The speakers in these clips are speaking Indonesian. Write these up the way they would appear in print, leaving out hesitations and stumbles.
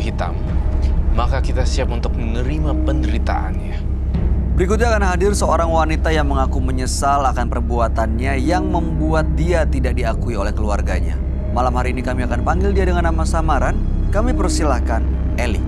hitam, maka kita siap untuk menerima penderitaannya. Berikutnya akan hadir seorang wanita yang mengaku menyesal akan perbuatannya yang membuat dia tidak diakui oleh keluarganya. Malam hari ini kami akan panggil dia dengan nama samaran. Kami persilahkan Eli.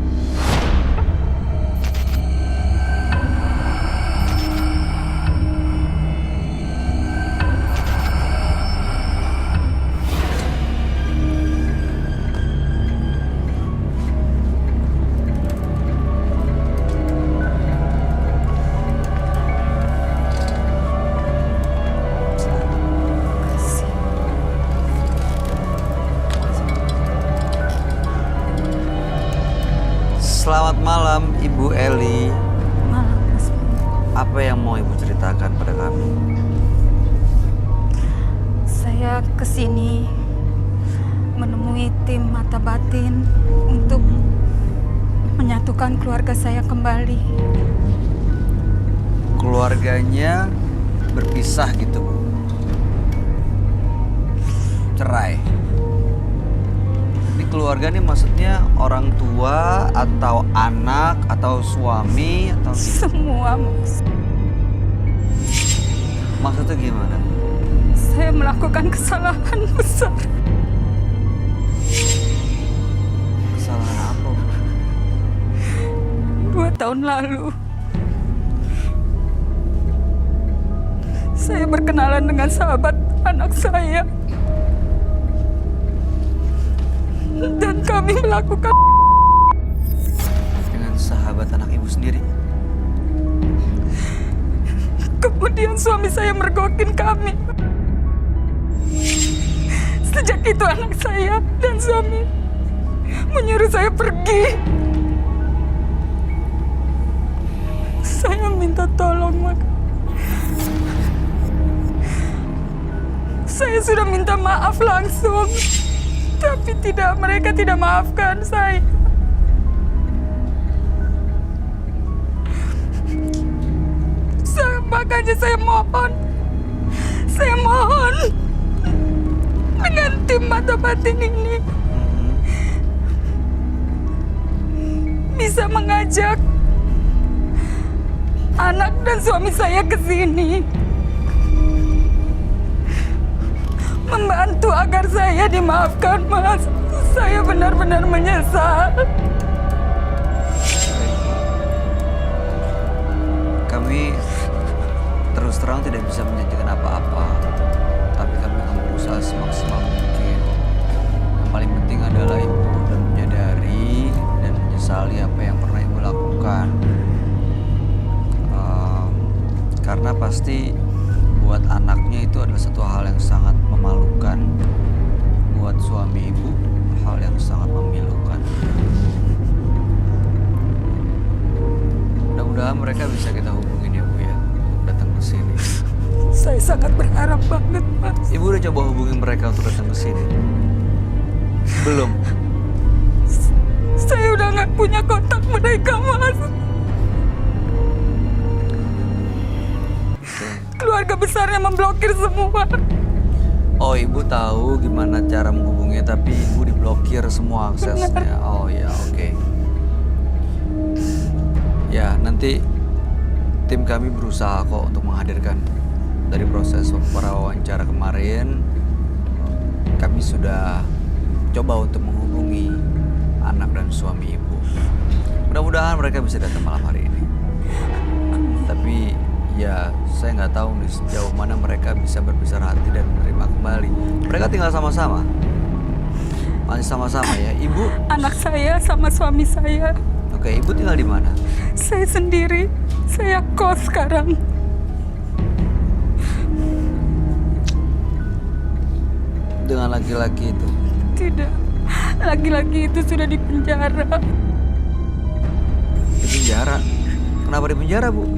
Selamat malam Ibu Eli. Malam, Mas. Apa yang mau Ibu ceritakan pada kami? Saya kesini menemui tim mata batin untuk menyatukan keluarga saya kembali. Keluarganya berpisah gitu, Bu? Cerai? Ini keluarga nih maksudnya orang tua atau anak atau suami atau Semua, Mas. maksudnya gimana? Saya melakukan kesalahan besar. Kesalahan apa, Bu? 2 tahun lalu, saya berkenalan dengan sahabat anak saya. Dan kami melakukan Dengan sahabat anak Ibu sendiri? kemudian suami saya mergokin kami. Sejak itu anak saya dan suami menyuruh saya pergi. Saya minta tolong, Mak. Saya sudah minta maaf langsung, tapi mereka tidak maafkan saya. Makanya saya mohon dengan tim mata batin ini bisa mengajak anak dan suami saya ke sini, membantu agar saya dimaafkan, Mas. Saya benar-benar menyesal. Kami terus terang tidak bisa menjanjikan apa-apa, tapi kami akan berusaha semaksimal mungkin. Yang paling penting adalah Ibu dan menyadari dan menyesali apa yang pernah Ibu lakukan. Karena pasti buat anaknya itu adalah satu hal yang sangat memalukan. Buat suami Ibu, hal yang sangat memilukan. Mudah-mudahan mereka bisa kita hubungin ya, Bu ya, datang ke sini. Saya sangat berharap banget, Mas. Ibu udah coba hubungin mereka untuk datang ke sini? Belum? Saya udah nggak punya kontak mereka, Mas. Keluarga besarnya memblokir semua. Oh, Ibu tahu gimana cara menghubunginya, tapi Ibu diblokir semua aksesnya. Oh ya, oke. Ya, nanti tim kami berusaha kok untuk menghadirkan. Dari proses wawancara kemarin, kami sudah coba untuk menghubungi anak dan suami Ibu. Mudah-mudahan mereka bisa datang malam hari ini. Tapi ya, saya nggak tahu nih sejauh mana mereka bisa berbesar hati dan menerima kembali. Mereka tinggal sama-sama? Masih sama-sama ya? Ibu? Anak saya sama suami saya. Oke, Ibu tinggal di mana? Saya sendiri. Saya kos sekarang. Dengan laki-laki itu? Tidak. Laki-laki itu sudah di penjara. Di penjara? Kenapa di penjara, Bu?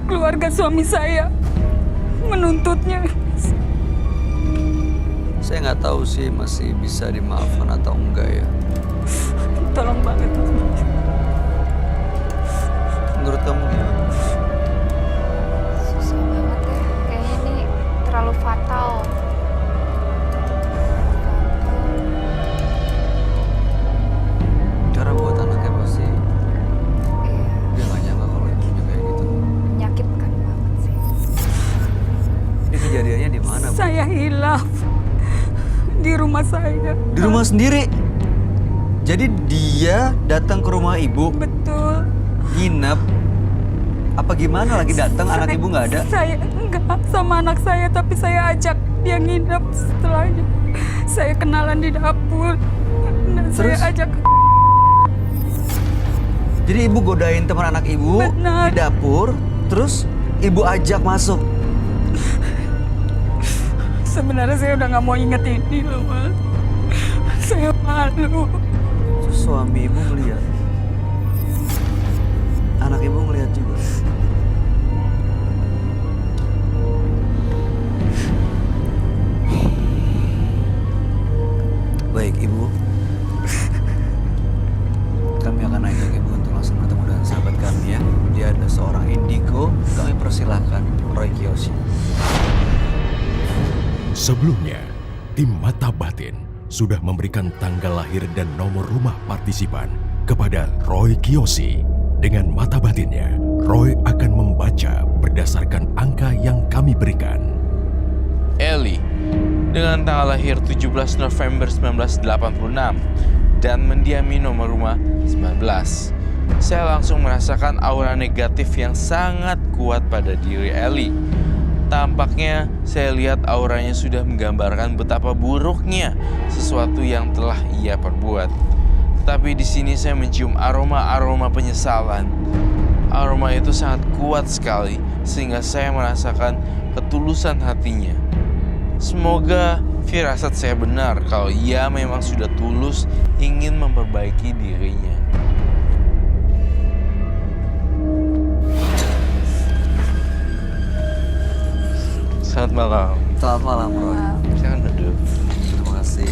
Keluarga suami saya menuntutnya. Saya nggak tahu sih masih bisa dimaafkan atau enggak ya. Tolong banget, Mas. Menurut kamu gimana? Susah banget ya. Kayaknya ini terlalu fatal. kejadiannya di mana, Bu? Saya hilaf di rumah saya. Di rumah sendiri. Jadi dia datang ke rumah ibu, Betul. nginep. Apa gimana lagi datang anak ibu nggak ada? Saya enggak sama anak saya, tapi saya ajak dia nginep. Setelahnya saya kenalan di dapur. Dan Terus? saya ajak. Jadi ibu godain teman anak ibu Benar. di dapur, terus ibu ajak masuk. Sebenarnya saya udah nggak mau inget ini loh, Mas. Saya malu. Terus suami ibu melihat. Anak ibu ngelihat juga. Baik, Ibu. Kami akan ajak Ibu untuk langsung bertemu dengan sahabat kami ya. Dia ada seorang indigo. Kami persilahkan Roy Kiyoshi. Sebelumnya, tim Mata Batin sudah memberikan tanggal lahir dan nomor rumah partisipan kepada Roy Kiyoshi. Dengan mata batinnya, Roy akan membaca berdasarkan angka yang kami berikan. Ellie dengan tanggal lahir 17 November 1986 dan mendiami nomor rumah 19. Saya langsung merasakan aura negatif yang sangat kuat pada diri Ellie. Tampaknya saya lihat auranya sudah menggambarkan betapa buruknya sesuatu yang telah ia perbuat. Tapi di sini saya mencium aroma penyesalan. Aroma itu sangat kuat sekali sehingga saya merasakan ketulusan hatinya. Semoga firasat saya benar kalau ia memang sudah tulus ingin memperbaiki dirinya. Selamat malam. Selamat malam, Roy. Silakan duduk. Terima kasih.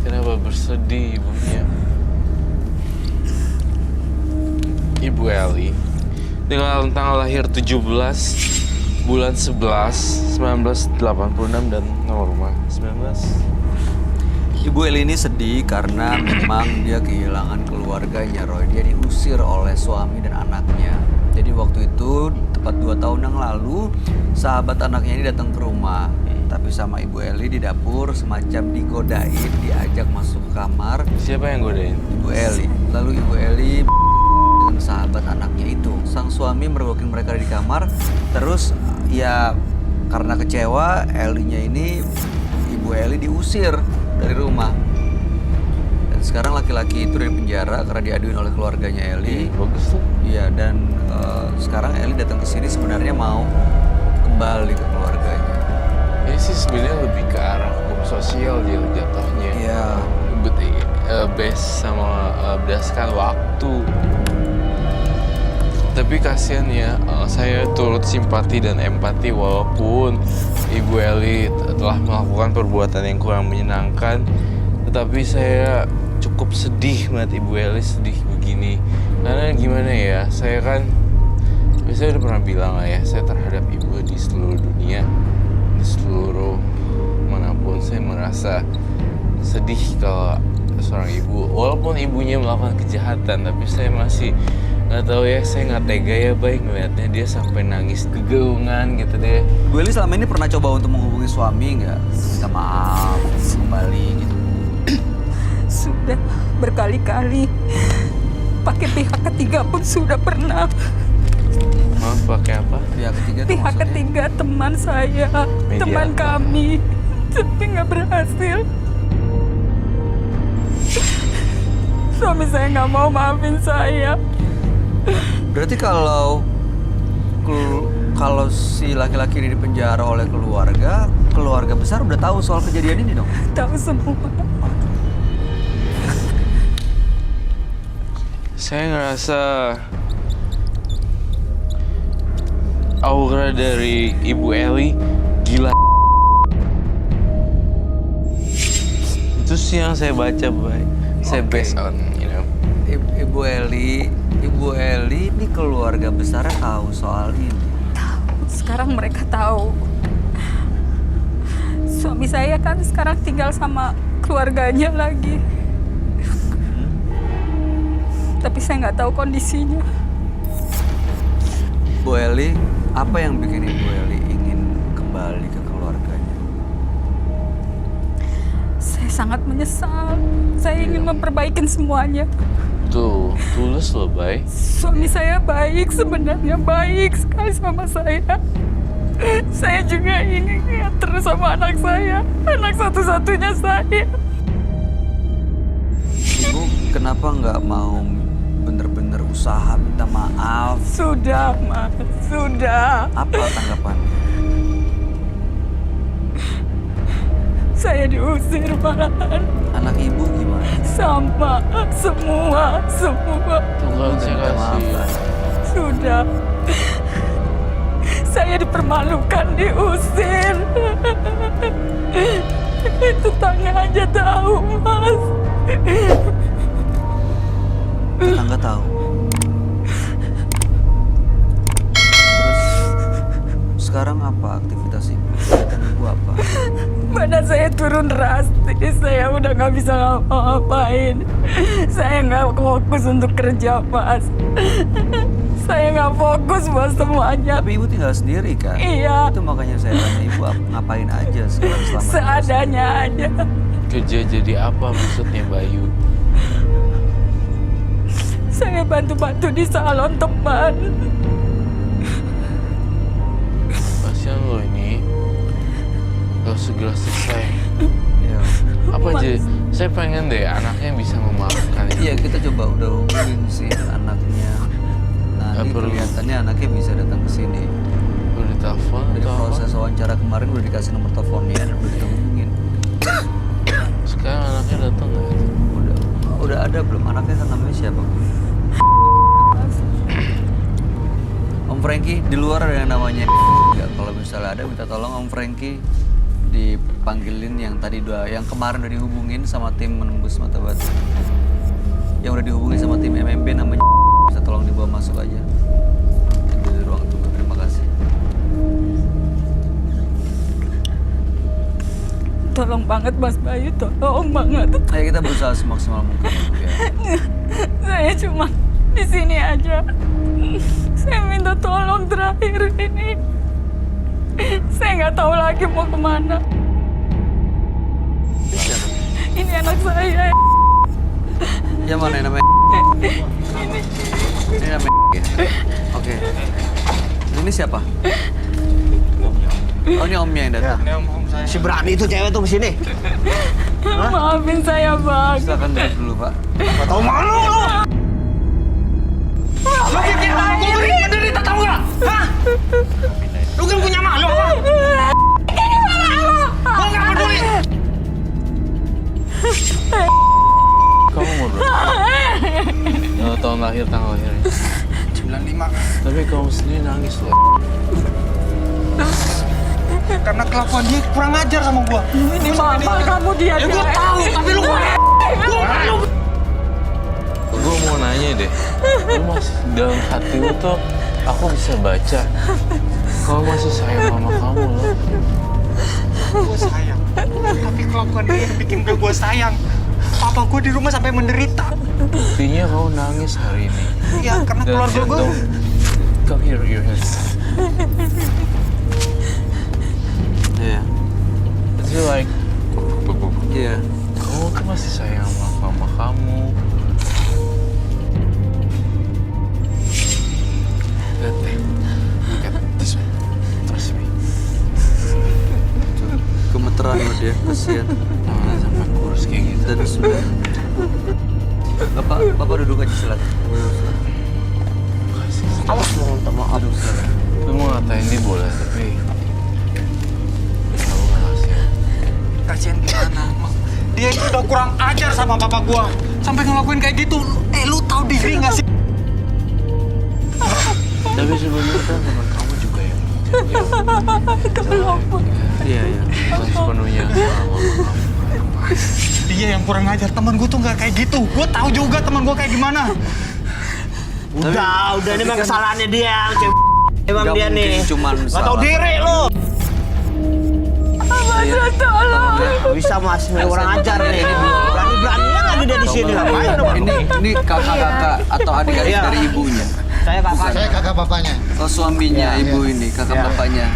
Kenapa bersedih ibunya? Ibu Ellie dengan tanggal lahir 17 bulan 11 1986 dan nomor rumah 19. Ibu Eli ini sedih karena memang dia kehilangan keluarganya, Roy. Dia diusir oleh suami dan anaknya. Jadi waktu itu tepat 2 tahun yang lalu sahabat anaknya ini datang ke rumah. Tapi sama Ibu Eli di dapur semacam digodain, diajak masuk kamar. Siapa yang godain? Ibu Eli. Lalu Ibu Eli dengan sahabat anaknya itu. Sang suami mergokin mereka di kamar. Terus ya karena kecewa, Elinya ini Ibu Eli diusir dari rumah. Dan sekarang laki-laki itu dari penjara karena diaduin oleh keluarganya Eli. Bagus tuh. Iya, dan sekarang Eli datang ke sini sebenarnya mau kembali ke keluarganya. Ini sih sebenarnya lebih ke arah hukum sosial dia jatuhnya. Iya. Based sama berdasarkan waktu. Tapi kasihan ya, saya turut simpati dan empati walaupun Ibu Eli telah melakukan perbuatan yang kurang menyenangkan. Tetapi saya cukup sedih melihat Ibu Eli sedih begini. Karena gimana ya, saya kan biasanya udah pernah bilang lah ya, saya terhadap ibu di seluruh dunia, di seluruh manapun saya merasa sedih kalau seorang ibu, walaupun ibunya melakukan kejahatan, tapi saya masih nggak tahu ya, saya nggak tega ya baik ngeliatnya dia sampai nangis kegaungan gitu deh. Bu Eli selama ini pernah coba untuk menghubungi suami nggak? Minta maaf, kembali gitu. Sudah berkali-kali. Pakai pihak ketiga pun sudah pernah. Maaf, pakai apa? Pihak ketiga tuh Pihak maksudnya? ketiga teman saya, Media teman apa? kami. Tapi nggak berhasil. Suami saya nggak mau maafin saya. Berarti kalau si laki-laki ini dipenjara oleh keluarga besar udah tahu soal kejadian ini dong? Tahu semua. Saya ngerasa aura dari Ibu Eli gila. Itu sih yang saya baca, baik. Saya based on, Ibu Eli ini keluarga besarnya tahu soal ini. Sekarang mereka tahu. Suami saya kan sekarang tinggal sama keluarganya lagi. Tapi saya nggak tahu kondisinya. Eli, apa yang bikin Ibu Eli ingin kembali ke keluarganya? Saya sangat menyesal. Saya ingin memperbaiki semuanya. Tuh, tulus loh, Bay. Suami saya baik, sebenarnya baik sekali sama saya. Saya juga ingin terus sama anak saya, anak satu-satunya saya. Ibu kenapa nggak mau bener-bener usaha minta maaf? Sudah, Mas, sudah. Apa tanggapannya? Saya diusir malahan. Anak ibu gimana? Sama, semua. Tunggal saya Minta maaf, kasih. kan? Sudah. Saya dipermalukan, diusir. Tetangga aja tahu, Mas. Tetangga tahu. Terus sekarang apa aktivitas ibu? Kegiatan ibu apa? Badan saya turun drastis, saya udah nggak bisa ngapa-ngapain. Saya nggak fokus untuk kerja, Mas. Saya nggak fokus buat semuanya. Tapi ibu tinggal sendiri kan? Iya. Itu makanya saya tanya ibu ngapain aja sekarang selama Seadanya aja. Kerja jadi apa maksudnya, Bayu? Saya bantu-bantu di salon teman. Kasihan lo ini. Gak segera selesai. Iya. Apa aja? Saya pengen deh anaknya bisa memaafkan ini. Iya, kita coba udah hubungin si anaknya. Nah, Nggak ini perlu. kelihatannya anaknya bisa datang ke sini. Udah ditelepon Dari atau proses apa? wawancara kemarin udah dikasih nomor teleponnya dan udah kita hubungin. Sekarang anaknya datang nggak? Udah ada belum? Anaknya kan namanya siapa? Om Franky, di luar ada yang namanya nggak? Kalau misalnya ada, minta tolong Om Franky dipanggilin yang tadi yang kemarin udah dihubungin sama tim menembus mata batin. Yang udah dihubungin sama tim MMB namanya bisa tolong dibawa masuk aja. Di ruang tunggu, terima kasih. Tolong banget, Mas Bayu, tolong banget. Ayo kita berusaha semaksimal mungkin ya. Saya cuma di sini aja. Saya minta tolong terakhir ini. Saya nggak tahu lagi mau kemana. Siapa? Ini anak saya. Yang mana yang namanya? Ini namanya ya? Oke. Ini siapa? Oh, ini omnya yang datang. Si berani itu cewek tuh kesini. Maafin saya, Bang. Silakan duduk dulu, Pak. Gak tau malu lu. Lu bikin aku menderita tau gak? Hah? Lu kan punya malu apa? Gua gak peduli. Kamu mau berapa? Tahun lahir, tanggal lahirnya. 95. Tapi kamu sendiri nangis loh. Karena kelakuan dia kurang ajar sama gua. Ini mama kamu dia. Ya gua tahu, tapi lu gua malu. Gue mau nanya deh, lu masih dalam hati lu tuh aku bisa baca. Kamu masih sayang sama kamu loh. Gua sayang. Tapi kelakuan dia yang bikin gua sayang. Papa gua di rumah sampai menderita. Buktinya kamu nangis hari ini. Iya, karena Dan keluarga gua. jantung. Come here, your hands. Iya. It's like, Iya. kamu tuh masih sayang sama mama kamu. Lihat deh. Look at this one. Trust me. Gemeteran loh dia, kasihan. Jangan sampai kurus kayak gitu. Dan sudah. Bapak duduk aja silakan. Awas lu minta maaf. Duduk silakan. Lu mau ngatain dia boleh, tapi kamu nggak kasihan. Kasihan gimana? Dia itu udah kurang ajar sama papa gua. Sampai ngelakuin kayak gitu. Lu tahu diri gak sih? Tapi sebelumnya kan teman kamu juga yang Iya, iya. bukan sepenuhnya salah mama kamu. Dia yang kurang ajar. Temen gua tuh gak kayak gitu. Gua tahu juga temen gua kayak gimana. Udah, ini memang kesalahannya dia. Emang Nggak dia mungkin nih. cuman Gak tau salah. diri lu. Mas, tolong. Bisa mas, ini orang ajar nih. Berani-beraninya lagi dia di sini. Ngapain dong? Ini kakak-kakak atau adik-adik Iya. dari ibunya. Saya kakaknya. Saya kakak bapaknya. Oh, suaminya ibu ini, kakak bapaknya.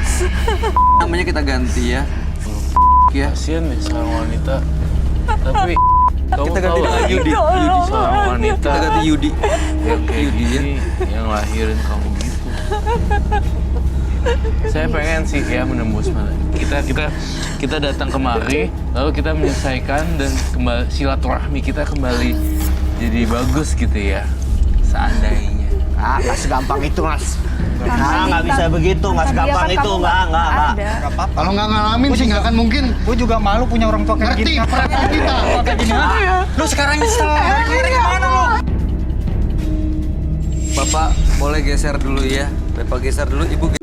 Namanya kita ganti ya. Ya. Kasian nih seorang wanita. Tapi kamu Kita ganti tahu dengan lagi Yudi. seorang wanita Kita ganti Yudi. yang kayak Yudi ya. gini yang lahirin kamu gitu. Saya pengen sih ya menembus mana. Kita datang kemari, lalu kita menyelesaikan dan kembali silaturahmi kita kembali jadi bagus gitu ya. Seandainya. Ah, nggak segampang itu, Mas. Karena Nggak bisa begitu, nggak kata dia segampang kan itu, kamu nggak. Gak apa-apa. Kalau nggak ngalamin sih nggak akan mungkin Gue juga malu punya orang tua kayak ngerti gini. perasaan kita. Kayak gini, ha? Lu sekarang nyesel. Akhirnya gimana lu? Bapak boleh geser dulu ya. Bapak geser dulu, Ibu